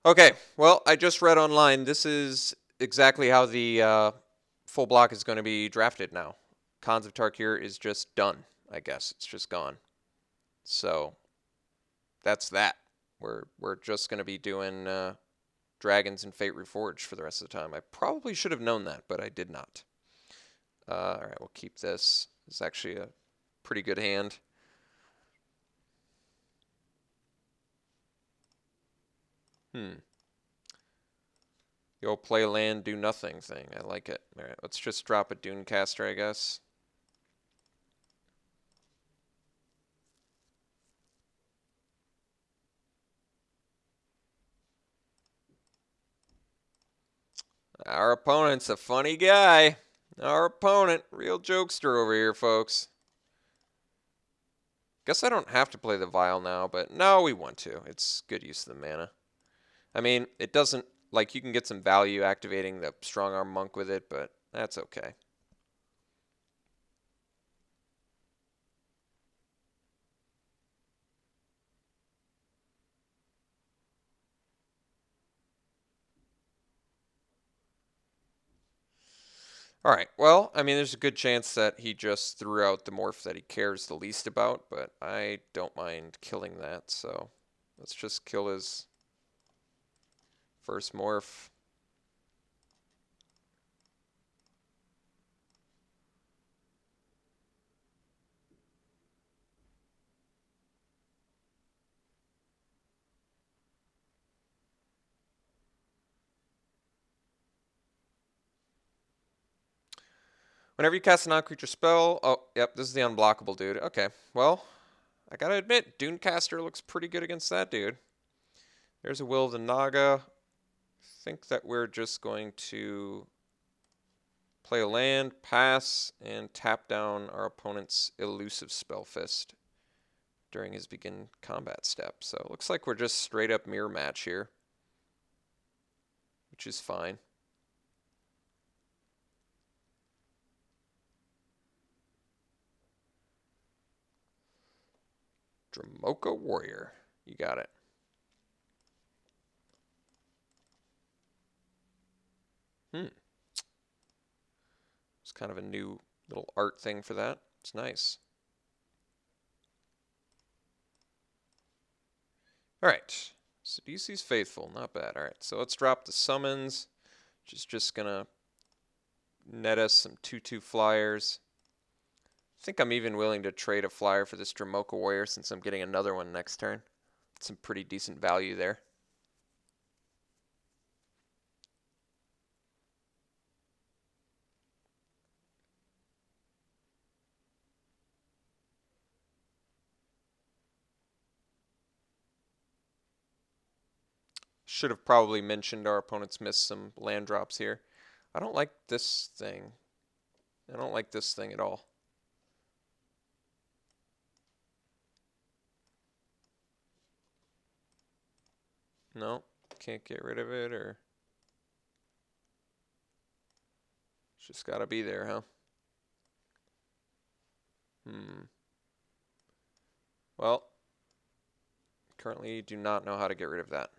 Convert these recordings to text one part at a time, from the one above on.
Okay, well, I just read online. This is exactly how the full block is going to be drafted now. Cons of Tarkir is just done, I guess. It's just gone. So that's that. We're just going to be doing Dragons and Fate Reforged for the rest of the time. I probably should have known that, but I did not. All right, we'll keep this. It's actually a pretty good hand. Hmm. You'll play land, do nothing thing. I like it. All right, let's just drop a Dunecaster, I guess. Our opponent's a funny guy. Our opponent, real jokester over here, folks. Guess I don't have to play the Vial now, but no, we want to. It's good use of the mana. I mean, it doesn't, like, you can get some value activating the Strong Arm Monk with it, but that's okay. All right, well, I mean, there's a good chance that he just threw out the morph that he cares the least about, but I don't mind killing that, so let's just kill his first morph. Whenever you cast a non-creature spell, oh, yep, this is the unblockable dude. Okay, well, I gotta admit, Dunecaster looks pretty good against that dude. There's a Will of the Naga. I think that we're just going to play a land, pass, and tap down our opponent's elusive Spellfist during his begin combat step. So it looks like we're just straight up mirror match here, which is fine. Dramoka Warrior. You got it. It's kind of a new little art thing for that. It's nice. All right. Sidisi's Faithful. Not bad. All right. So let's drop the summons, which is just going to net us some 2/2 flyers. I think I'm even willing to trade a flyer for this Dramoka Warrior since I'm getting another one next turn. Some pretty decent value there. Should have probably mentioned our opponents missed some land drops here. I don't like this thing. I don't like this thing at all. No, can't get rid of it, or it's just gotta be there, huh? Well, currently do not know how to get rid of that.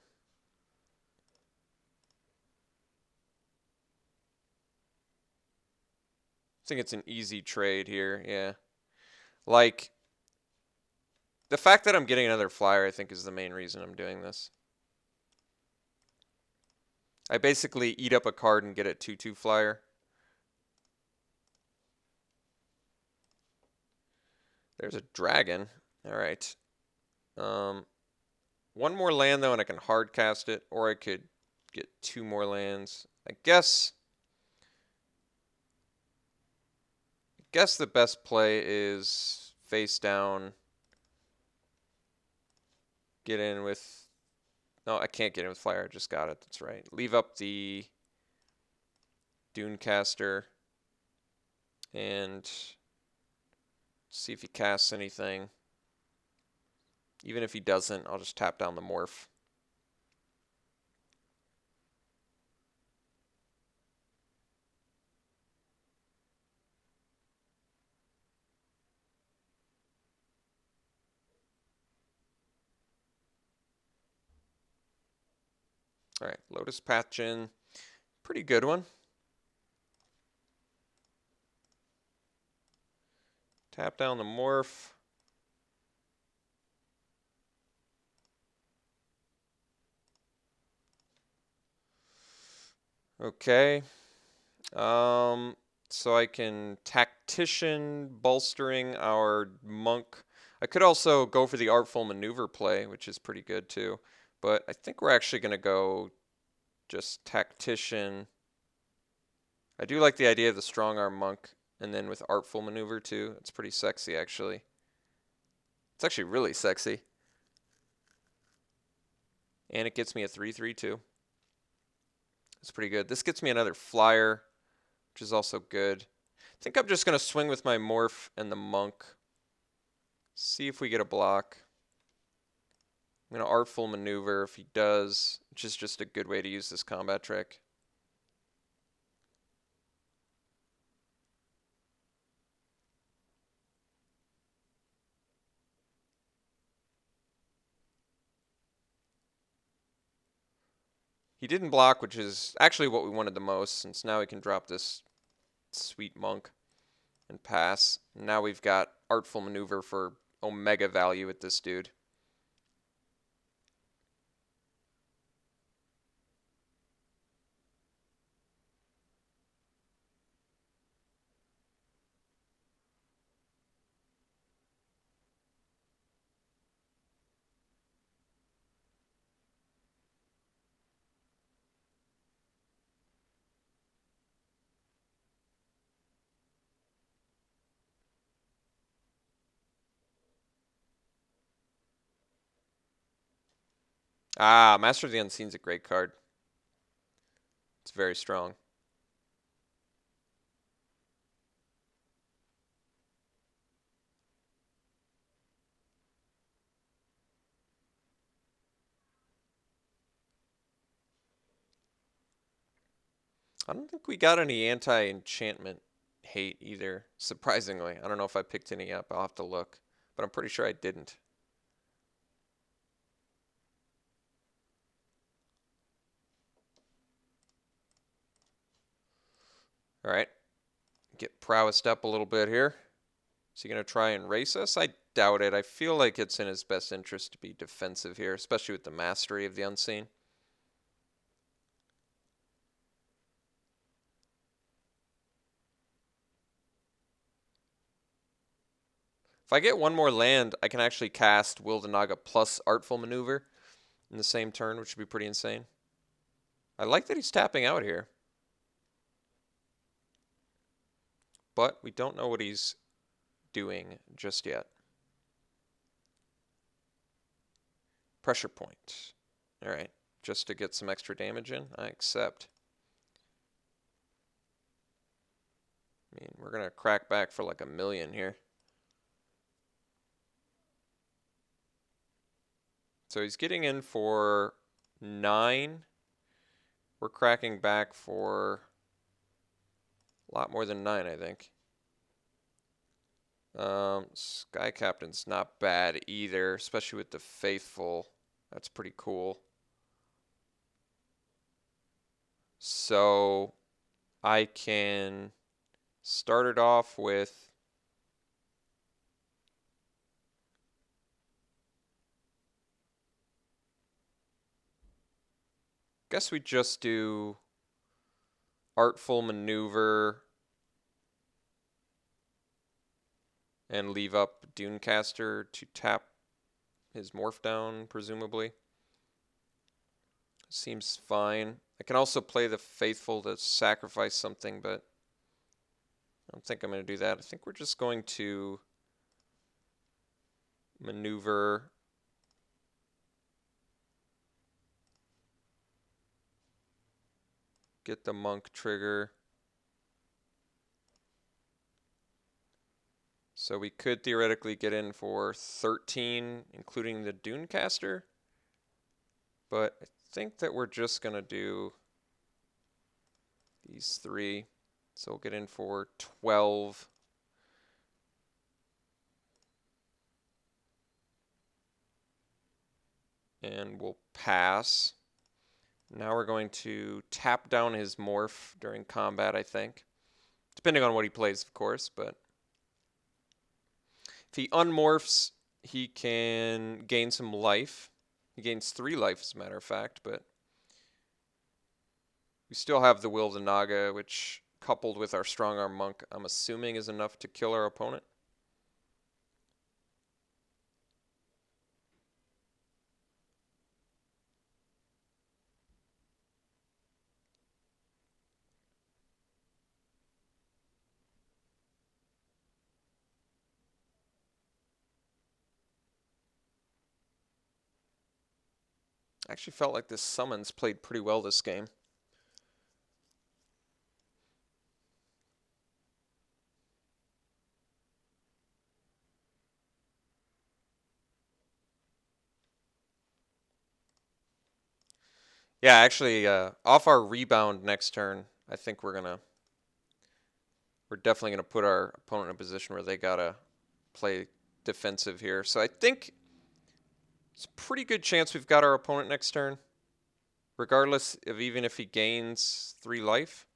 I think it's an easy trade here, yeah. Like, the fact that I'm getting another flyer, I think, is the main reason I'm doing this. I basically eat up a card and get a 2/2 flyer. There's a dragon. All right. One more land, though, and I can hard cast it, or I could get 2 more lands. I guess the best play is face down, get in with... No, I can't get in with flyer. I just got it. That's right. Leave up the Dunecaster and see if he casts anything. Even if he doesn't, I'll just tap down the morph. All right, Lotus Patchin. Pretty good one. Tap down the morph. Okay. So I can Tactician, bolstering our Monk. I could also go for the Artful Maneuver play, which is pretty good too. But I think we're actually going to go just Tactician. I do like the idea of the Strong Arm Monk, and then with Artful Maneuver too. It's pretty sexy, actually. It's actually really sexy. And it gets me a 3/3 too. It's pretty good. This gets me another Flyer, which is also good. I think I'm just going to swing with my Morph and the Monk. See if we get a block. I'm going to Artful Maneuver if he does, which is just a good way to use this combat trick. He didn't block, which is actually what we wanted the most, since now we can drop this sweet Monk and pass. Now we've got Artful Maneuver for Omega value with this dude. Ah, Master of the Unseen's a great card. It's very strong. I don't think we got any anti-enchantment hate either, surprisingly. I don't know if I picked any up. I'll have to look, but I'm pretty sure I didn't. All right, get prowessed up a little bit here. Is he going to try and race us? I doubt it. I feel like it's in his best interest to be defensive here, especially with the mastery of the Unseen. If I get one more land, I can actually cast Will the Naga plus Artful Maneuver in the same turn, which would be pretty insane. I like that he's tapping out here. But we don't know what he's doing just yet. Pressure point. All right, just to get some extra damage in, I accept. I mean, we're going to crack back for like 1,000,000 here. So he's getting in for 9. We're cracking back for a lot more than 9, I think. Sky Captain's not bad either, especially with the Faithful. That's pretty cool. So I can start it off with guess we just do Artful Maneuver and leave up Dunecaster to tap his Morph down, presumably. Seems fine. I can also play the Faithful to sacrifice something, but I don't think I'm going to do that. I think we're just going to maneuver get the Monk trigger. So we could theoretically get in for 13, including the Dunecaster. But I think that we're just going to do these 3. So we'll get in for 12. And we'll pass. Now we're going to tap down his morph during combat, I think. Depending on what he plays, of course, but if he unmorphs, he can gain some life. He gains 3 life, as a matter of fact, but we still have the Will of the Naga, which, coupled with our Strong Arm Monk, I'm assuming is enough to kill our opponent. I actually felt like this summons played pretty well this game. Yeah, actually, off our rebound next turn, I think we're definitely gonna put our opponent in a position where they gotta play defensive here. So I think it's a pretty good chance we've got our opponent next turn, regardless of even if he gains 3 life,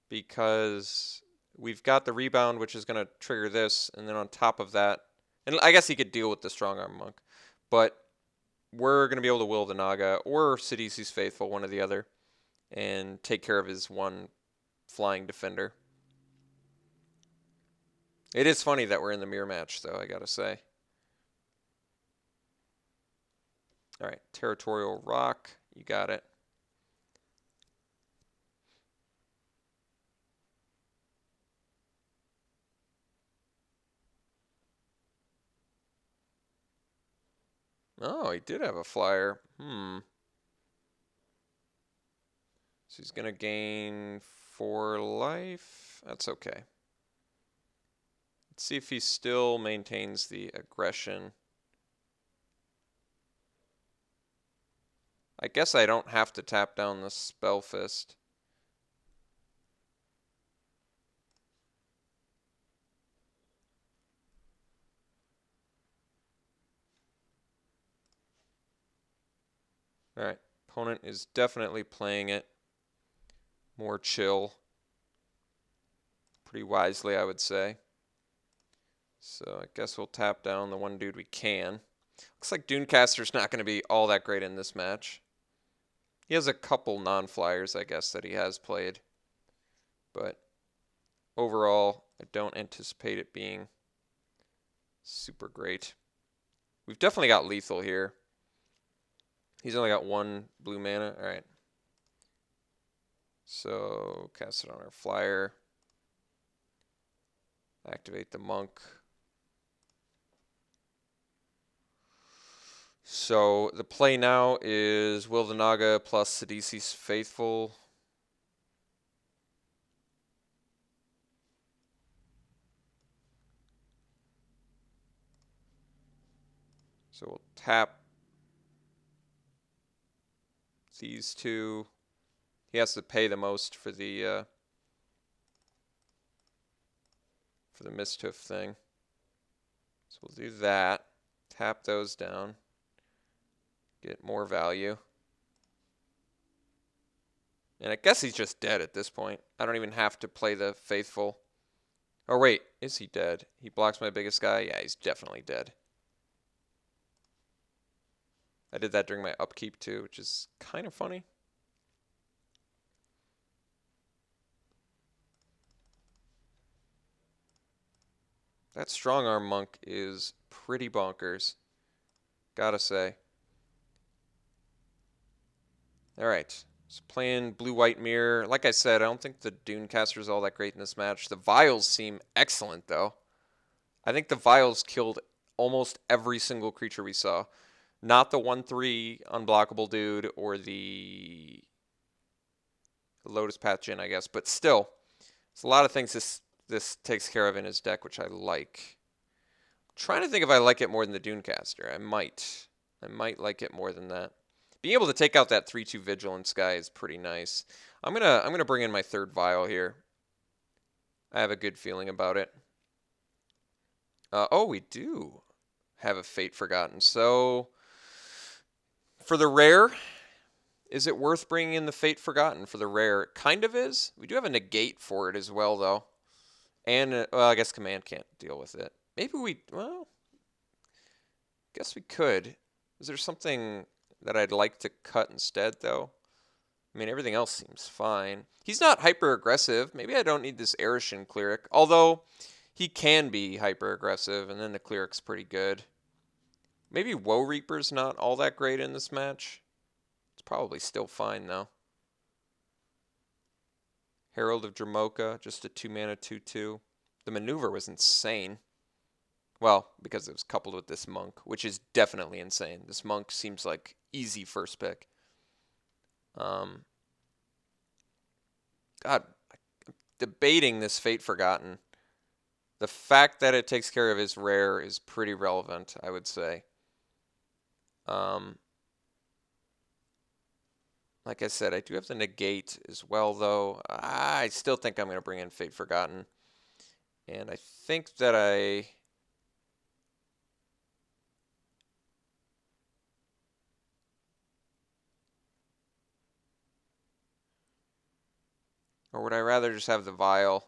because we've got the rebound, which is gonna trigger this, and then on top of that, and I guess he could deal with the Strong Arm Monk, but we're going to be able to Will the Naga or Sidisi's Faithful, one or the other, and take care of his one flying defender. It is funny that we're in the mirror match, though, I gotta say. Alright, Territorial Rock, you got it. Oh, he did have a flyer. So he's going to gain 4 life. That's okay. Let's see if he still maintains the aggression. I guess I don't have to tap down the Spell Fist. Alright, opponent is definitely playing it more chill. Pretty wisely, I would say. So I guess we'll tap down the one dude we can. Looks like Dunecaster's not going to be all that great in this match. He has a couple non-flyers, I guess, that he has played. But overall, I don't anticipate it being super great. We've definitely got lethal here. He's only got 1 blue mana. All right. So cast it on our flyer. Activate the monk. So the play now is Will the Naga plus Sidisi's Faithful. So we'll tap these 2. He has to pay the most for the Mischief thing. So we'll do that. Tap those down. Get more value. And I guess he's just dead at this point. I don't even have to play the Faithful. Oh wait, is he dead? He blocks my biggest guy? Yeah, he's definitely dead. I did that during my upkeep too, which is kind of funny. That Strong Arm Monk is pretty bonkers. Gotta say. Alright. So playing Blue-White Mirror. Like I said, I don't think the Dunecaster is all that great in this match. The Vials seem excellent, though. I think the Vials killed almost every single creature we saw. Not the 1/3 unblockable dude or the Lotus Path Djinn, I guess. But still, there's a lot of things this takes care of in his deck, which I like. I'm trying to think if I like it more than the Dunecaster. I might. I might like it more than that. Being able to take out that 3/2 Vigilance guy is pretty nice. I'm gonna bring in my 3rd Vial here. I have a good feeling about it. Oh, we do have a Fate Forgotten. So for the rare, Is it worth bringing in the Fate Forgotten for the rare? It kind of is. We do have a negate for it as well, though. And, well, I guess command can't deal with it. Maybe we, well, guess we could. Is there something that I'd like to cut instead, though? I mean, everything else seems fine. He's not hyper aggressive. Maybe I don't need this Arishan cleric. Although, he can be hyper aggressive, and then the cleric's pretty good. Maybe Woe Reaper's not all that great in this match. It's probably still fine, though. Herald of Dramoka, just a 2-mana 2/2. The maneuver was insane. Well, because it was coupled with this monk, which is definitely insane. This monk seems like easy first pick. God, I'm debating this Fate Forgotten. The fact that it takes care of his rare is pretty relevant, I would say. Like I said, I do have the negate as well, though. I still think I'm going to bring in Fate Forgotten. And I think that or would I rather just have the vial?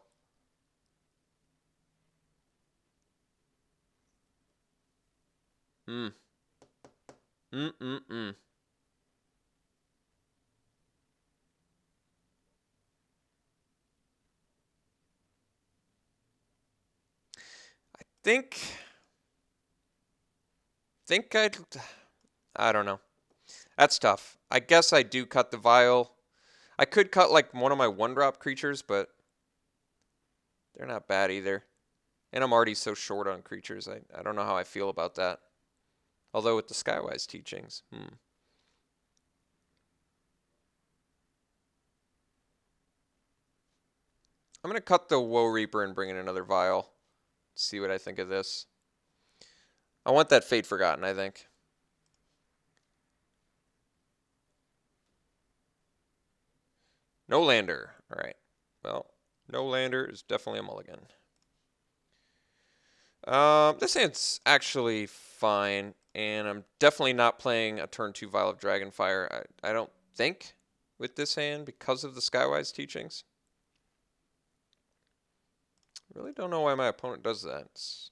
I think I don't know. That's tough. I guess I do cut the vial. I could cut like one of my 1-drop creatures, but they're not bad either. And I'm already so short on creatures. I don't know how I feel about that. Although with the Skywise teachings, I'm going to cut the Woe Reaper and bring in another vial. See what I think of this. I want that Fate Forgotten, I think. No lander. All right. Well, no lander is definitely a mulligan. This hand's actually fine, and I'm definitely not playing a turn 2 Vial of Dragonfire. I don't think with this hand because of the Skywise teachings. Really don't know why my opponent does that. It's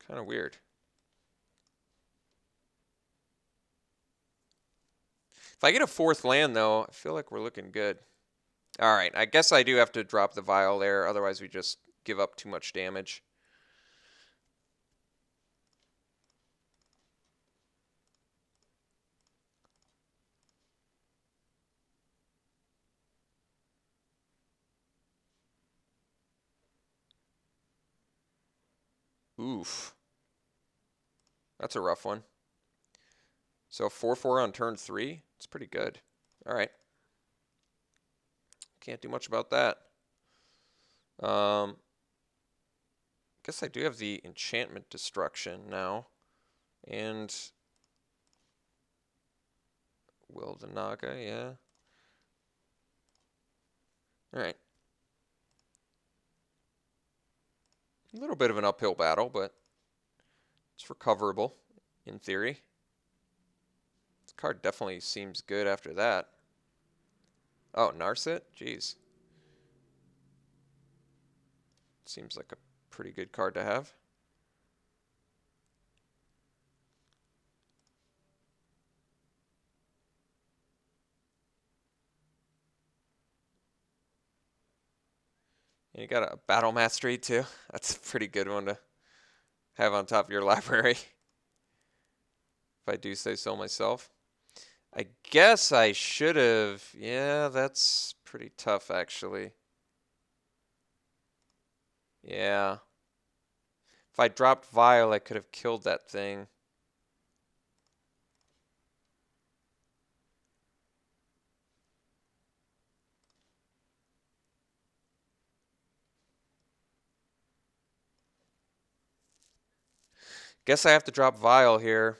kind of weird. If I get a 4th land, though, I feel like we're looking good. All right, I guess I do have to drop the vial there. Otherwise, we just give up too much damage. Oof. That's a rough one. So 4/4 on turn 3? It's pretty good. All right. Can't do much about that. Guess I do have the enchantment destruction now. And Will the Naga, yeah. Alright. A little bit of an uphill battle, but it's recoverable, in theory. This card definitely seems good after that. Oh, Narset? Jeez. Seems like a pretty good card to have. And you got a Battle Mastery too. That's a pretty good one to have on top of your library. If I do say so myself. I guess I should have. Yeah, that's pretty tough actually. Yeah. If I dropped Vial, I could have killed that thing. Guess I have to drop Vial here.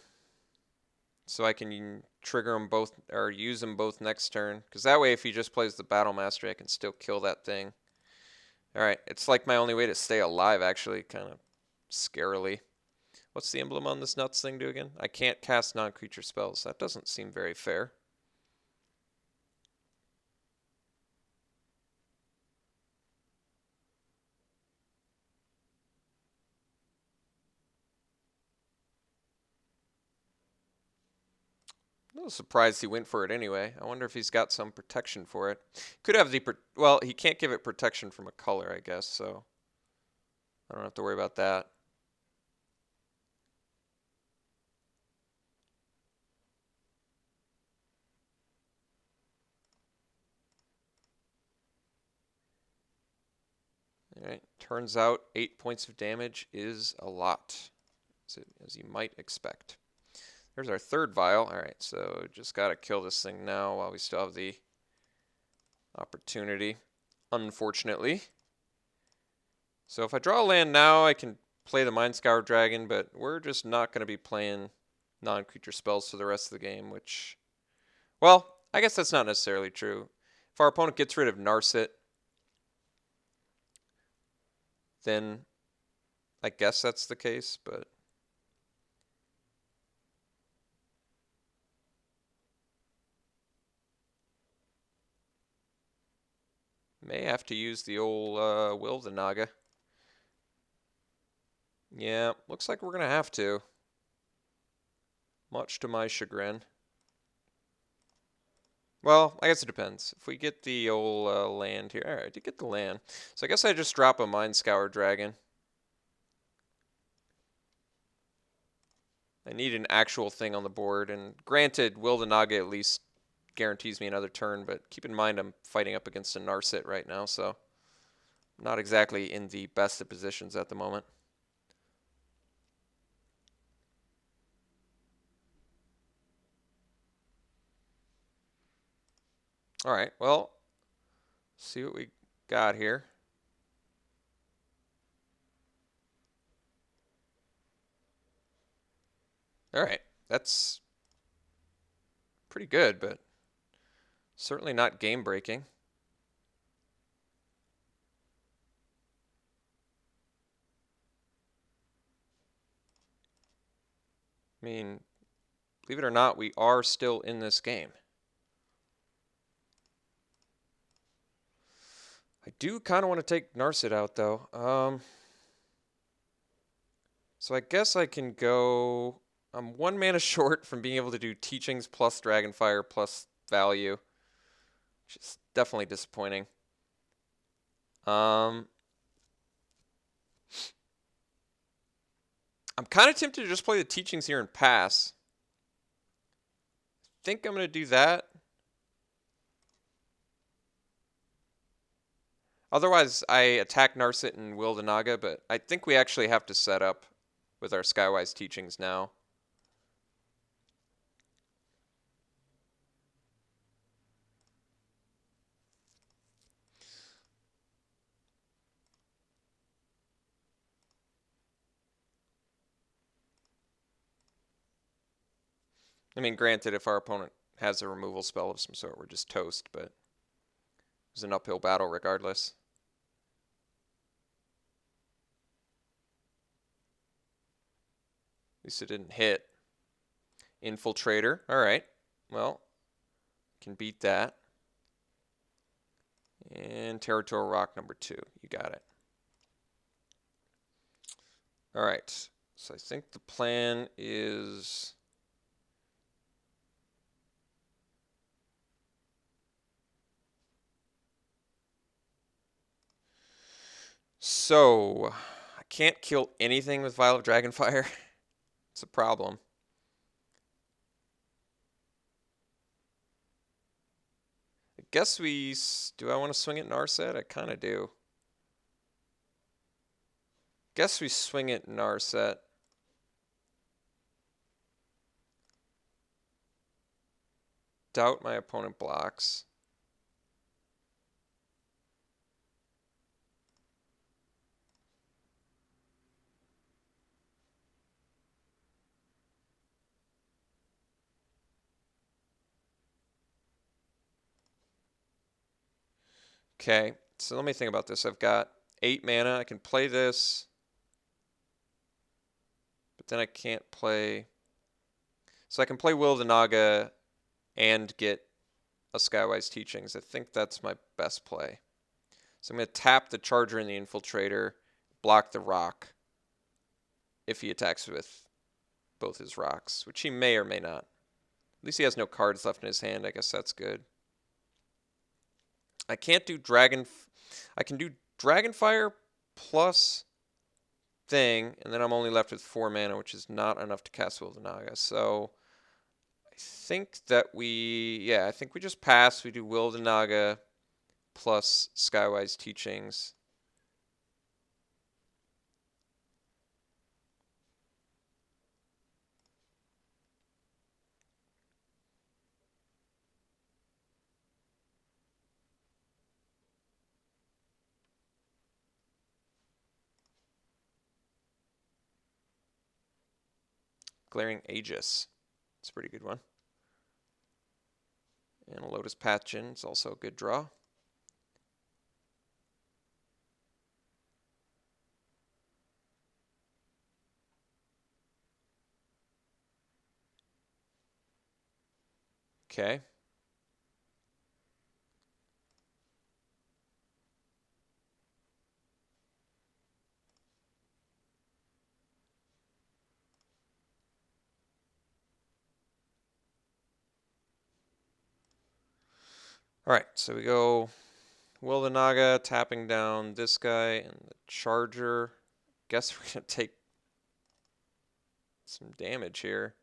So I can trigger them both, or use them both next turn. Because that way, if he just plays the Battle Mastery, I can still kill that thing. Alright, it's like my only way to stay alive, actually, kind of scarily. What's the emblem on this nuts thing do again? I can't cast non-creature spells. That doesn't seem very fair. I'm a little surprised he went for it anyway. I wonder if he's got some protection for it. Could have the... Well, he can't give it protection from a color, I guess, so... I don't have to worry about that. Alright, turns out 8 points of damage is a lot, as you might expect. There's our third vial. Alright, so just gotta kill this thing now while we still have the opportunity, unfortunately. So if I draw a land now, I can play the Mind Scour Dragon, but we're just not going to be playing non-creature spells for the rest of the game, which, well, I guess that's not necessarily true. If our opponent gets rid of Narset, then I guess that's the case, but... May have to use the old Will of the Naga. Yeah, looks like we're going to have to. Much to my chagrin. Well, I guess it depends. If we get the old land here. Alright, I did get the land. So I guess I just drop a Mind Scour Dragon. I need an actual thing on the board. And granted, Will the Naga at least guarantees me another turn. But keep in mind I'm fighting up against a Narset right now. So not exactly in the best of positions at the moment. Alright, well, see what we got here. Alright, that's pretty good, but certainly not game-breaking. I mean, believe it or not, we are still in this game. I do kind of want to take Narset out, though. So I guess I can go... I'm 1 mana short from being able to do Teachings plus Dragonfire plus value, which is definitely disappointing. I'm kind of tempted to just play the Teachings here and pass. I think I'm going to do that. Otherwise, I attack Narset and Will the Naga, but I think we actually have to set up with our Skywise Teachings now. I mean, granted, if our opponent has a removal spell of some sort, we're just toast, but it was an uphill battle regardless. At least it didn't hit. Infiltrator. Alright. Well, can beat that. And Territorial Rock number 2. You got it. Alright. So I think the plan is... So, I can't kill anything with Vial of Dragonfire. It's a problem. I guess we... Do I want to swing it Narset? I kind of do. Guess we swing it Narset. Doubt my opponent blocks. Okay, so let me think about this. I've got 8 mana. I can play this. But then I can't play... So I can play Will of the Naga and get a Skywise Teachings. I think that's my best play. So I'm going to tap the Charger and the Infiltrator, block the rock if he attacks with both his rocks, which he may or may not. At least he has no cards left in his hand. I guess that's good. I can't do Dragon... I can do Dragonfire plus thing, and then I'm only left with 4 mana, which is not enough to cast Will of the Naga. So I think that I think we just pass. We do Will of the Naga plus Skywise Teachings. Glaring Aegis. It's a pretty good one. And a Lotus Patchin is also a good draw. Okay. Alright, so we go Will the Naga tapping down this guy and the Charger. Guess we're going to take some damage here.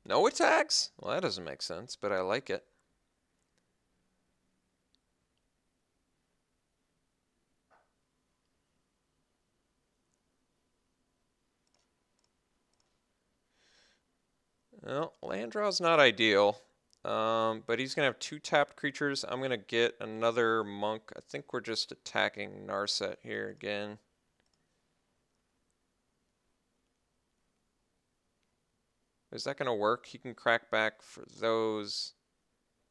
No attacks? Well, that doesn't make sense, but I like it. Well, land draw's not ideal, but he's going to have 2 tapped creatures. I'm going to get another monk. I think we're just attacking Narset here again. Is that going to work? He can crack back for those.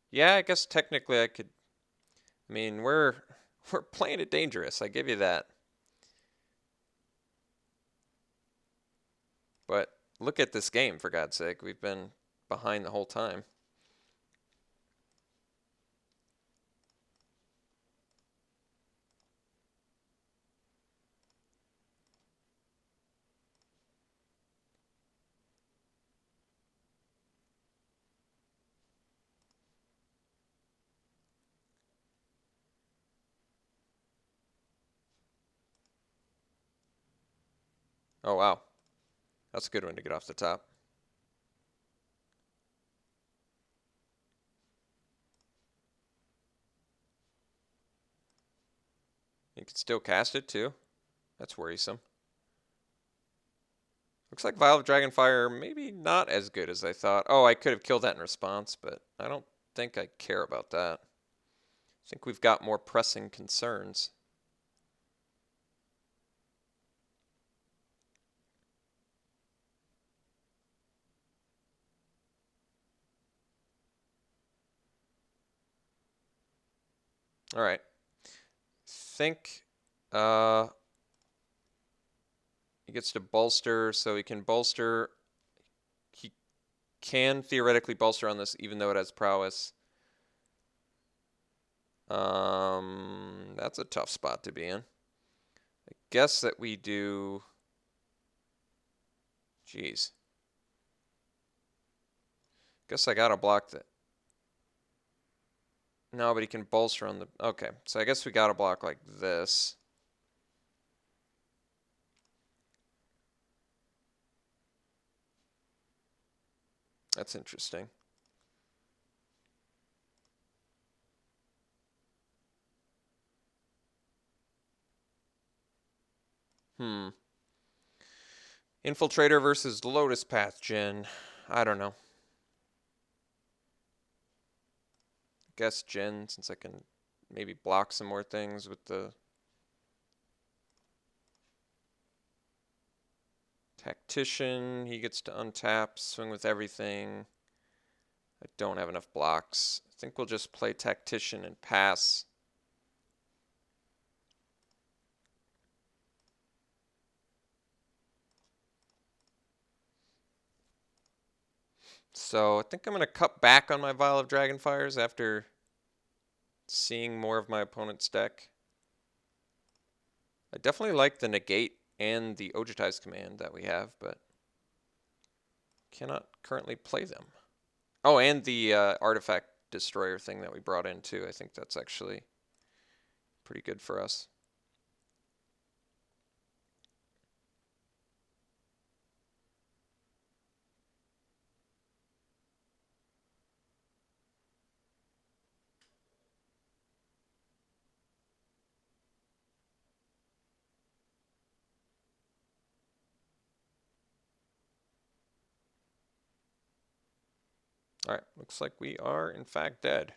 Yeah, I guess technically I could. I mean, we're playing it dangerous. I give you that. But look at this game, for God's sake. We've been behind the whole time. Oh, wow. That's a good one to get off the top. You can still cast it, too. That's worrisome. Looks like Vial of Dragonfire maybe not as good as I thought. Oh, I could have killed that in response, but I don't think I care about that. I think we've got more pressing concerns. All right. Think he gets to bolster, so he can bolster. He can theoretically bolster on this, even though it has prowess. That's a tough spot to be in. I guess that we do... Jeez. Guess I gotta block that. No, but he can bolster on the... Okay, so I guess we gotta block like this. That's interesting. Infiltrator versus Lotus Path I don't know. Guess Jin, since I can maybe block some more things with the... Tactician, he gets to untap, swing with everything. I don't have enough blocks. I think we'll just play Tactician and pass. So I think I'm going to cut back on my Vial of Dragonfires after seeing more of my opponent's deck. I definitely like the negate and the Ojutai's command that we have, but cannot currently play them. Oh, and the artifact destroyer thing that we brought in too. I think that's actually pretty good for us. All right, looks like we are in fact dead.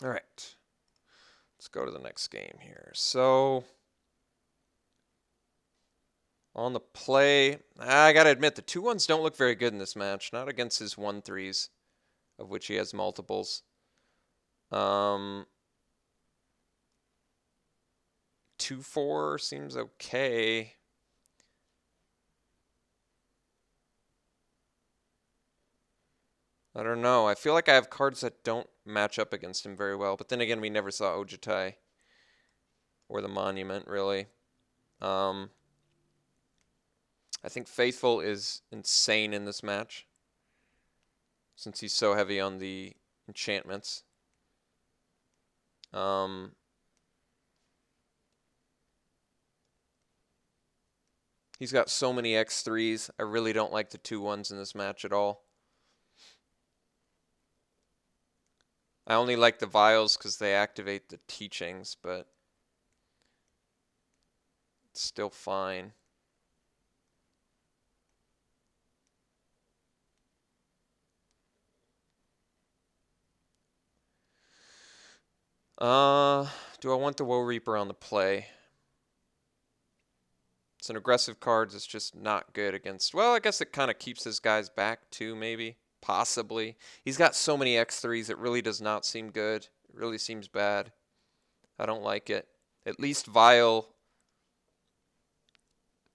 All right, let's go to the next game here. So on the play, I gotta admit the 2-1s don't look very good in this match. Not against his 1-3s, of which he has multiples. 2-4 seems okay. I don't know. I feel like I have cards that don't match up against him very well. But then again, we never saw Ojutai or the Monument, really. I think Faithful is insane in this match, since he's so heavy on the enchantments. He's got so many X3s. I really don't like the 2-1s in this match at all. I only like the Vials because they activate the teachings, but it's still fine. Do I want the Woe Reaper on the play? It's an aggressive card that's just not good against... Well, I guess it kind of keeps his guys back too, maybe. Possibly. He's got so many X3s, it really does not seem good. It really seems bad. I don't like it. At least Vial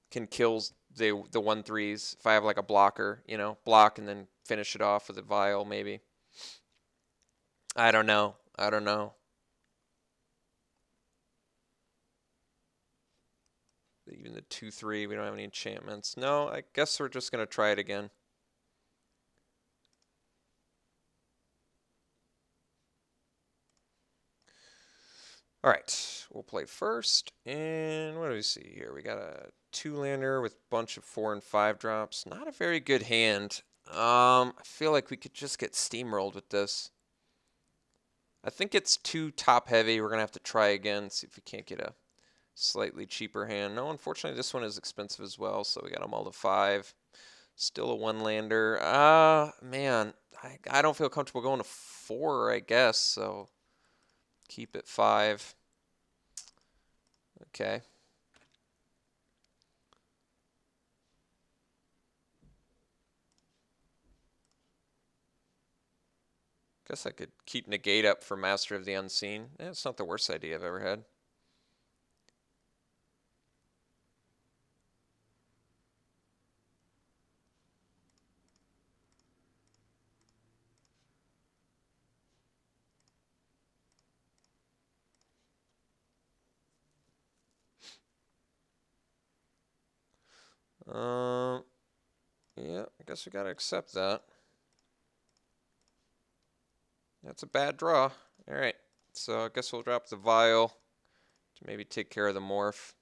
can kill the 1-3s. If I have like a blocker, you know, block and then finish it off with a Vial, maybe. I don't know. I don't know. Even the 2-3, we don't have any enchantments. No, I guess we're just going to try it again. All right, we'll play first. And what do we see here? We got a 2-lander with a bunch of 4 and 5 drops. Not a very good hand. I feel like we could just get steamrolled with this. I think it's too top heavy. We're going to have to try again, see if we can't get a slightly cheaper hand. No, unfortunately, this one is expensive as well, so we got them all to 5. Still a 1-lander. Man, I don't feel comfortable going to 4, I guess, so keep it 5. Okay. Guess I could keep negate up for Master of the Unseen. It's not the worst idea I've ever had. Yeah, I guess we gotta accept that. That's a bad draw. All right, so I guess we'll drop the Vial to maybe take care of the Morph.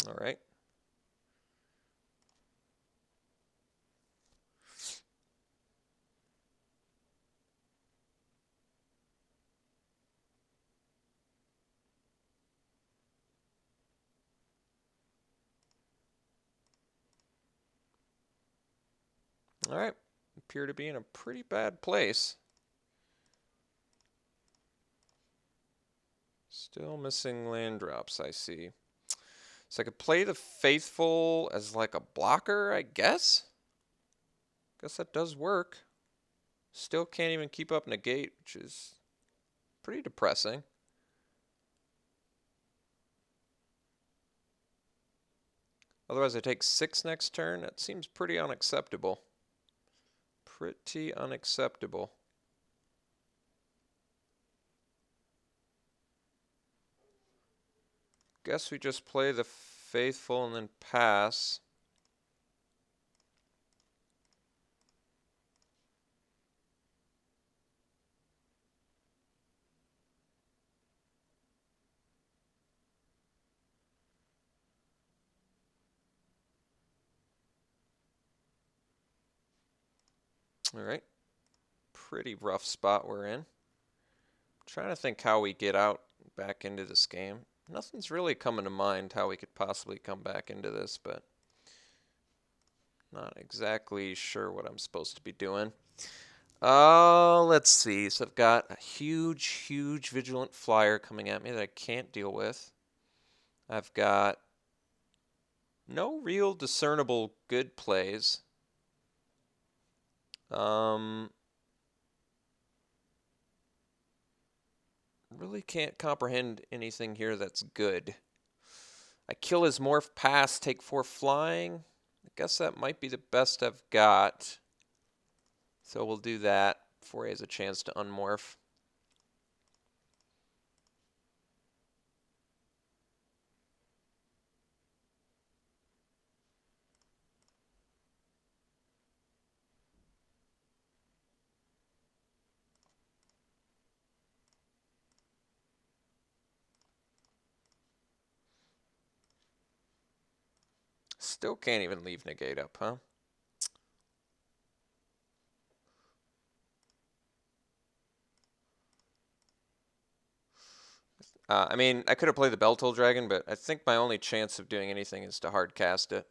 All right. Alright. Appear to be in a pretty bad place. Still missing land drops, I see. So I could play the Faithful as like a blocker, I guess? Guess that does work. Still can't even keep up negate, which is pretty depressing. Otherwise I take 6 next turn. That seems pretty unacceptable. Pretty unacceptable. Guess we just play the Faithful and then pass. Alright. Pretty rough spot we're in. Trying to think how we get out back into this game. Nothing's really coming to mind how we could possibly come back into this, but not exactly sure what I'm supposed to be doing. Let's see. So I've got a huge Vigilant Flyer coming at me that I can't deal with. I've got no real discernible good plays. Really can't comprehend anything here that's good. I kill his morph, pass, take 4 flying. I guess that might be the best I've got. So we'll do that before he has a chance to unmorph. Still can't even leave negate up, huh? I mean, I could have played the Bell-Toll Dragon, but I think my only chance of doing anything is to hard cast it.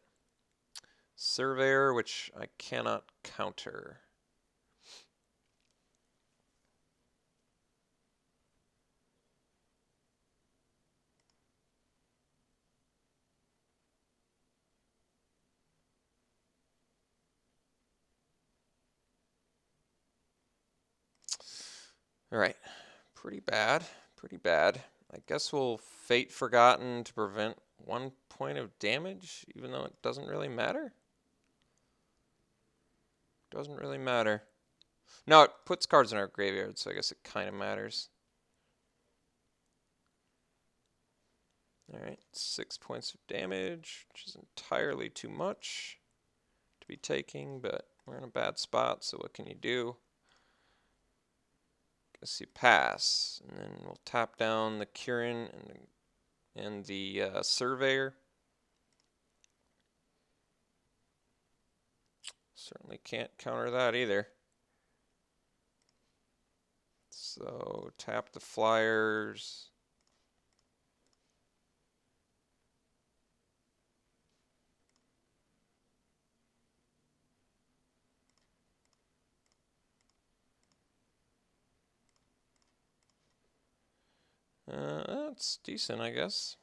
Surveyor, which I cannot counter. Alright, pretty bad, pretty bad. I guess we'll Fate Forgotten to prevent 1 point of damage, even though it doesn't really matter. Doesn't really matter. No, it puts cards in our graveyard, so I guess it kind of matters. Alright, 6 points of damage, which is entirely too much to be taking, but we're in a bad spot, so what can you do? Guess you pass, and then we'll tap down the Kirin and the Surveyor. Certainly can't counter that either. So tap the Flyers. That's decent, I guess.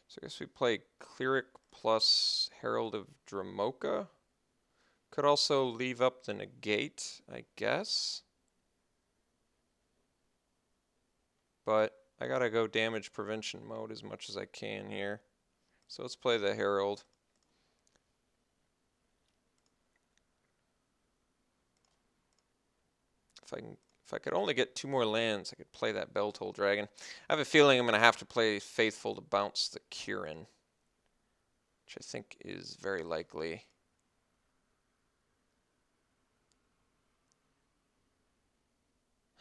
So I guess we play Cleric plus Herald of Dramoka. Could also leave up the negate, I guess. But I gotta go damage prevention mode as much as I can here. So let's play the Herald. If I could only get 2 more lands, I could play that Bell-Toll Dragon. I have a feeling I'm going to have to play Faithful to bounce the Kirin, which I think is very likely.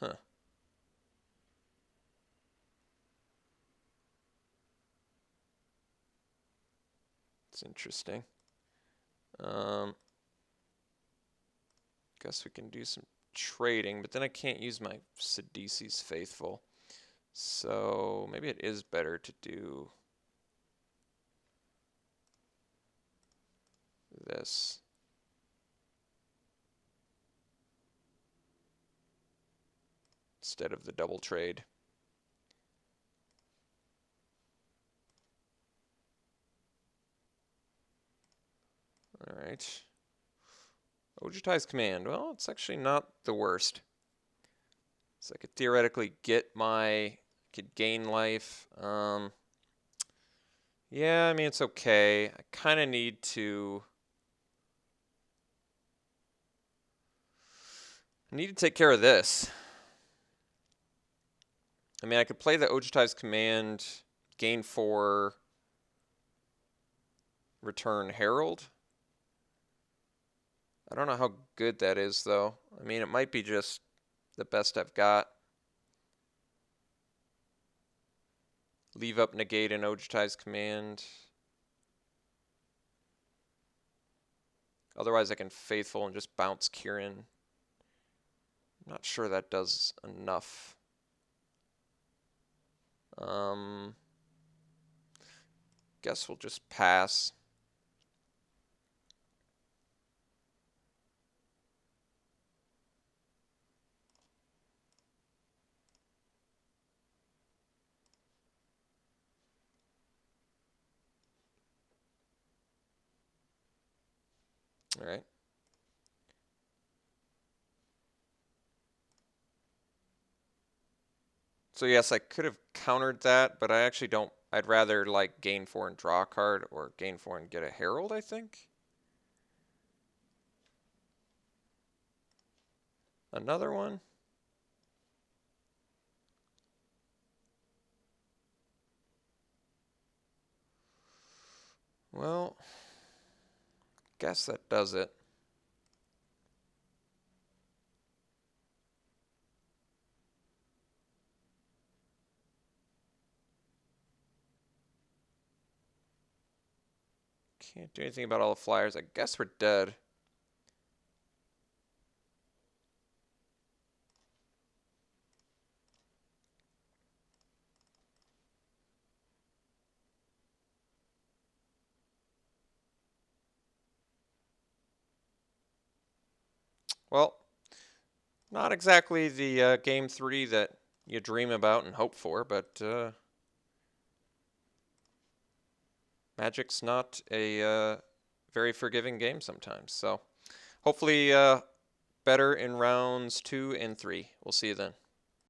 Huh. It's interesting. Guess we can do some trading, but then I can't use my Sidisi's Faithful. So maybe it is better to do this. Instead of the double trade. All right. Ojutai's Command. Well, it's actually not the worst. So I could theoretically get my, could gain life. Yeah, I mean, it's okay. I kind of need to, take care of this. I mean, I could play the Ojutai's Command, gain 4, return Herald. I don't know how good that is, though. I mean, it might be just the best I've got. Leave up negate and Ojutai's Command. Otherwise, I can Faithful and just bounce Kirin. I'm not sure that does enough. Guess we'll just pass. All right. So yes, I could have countered that, but I actually don't. I'd rather like gain 4 and draw a card, or gain 4 and get a Herald, I think. Another one. Well, guess that does it. Can't do anything about all the flyers. I guess we're dead. Well, not exactly the game 3 that you dream about and hope for, but Magic's not a very forgiving game sometimes. So hopefully better in rounds 2 and 3. We'll see you then.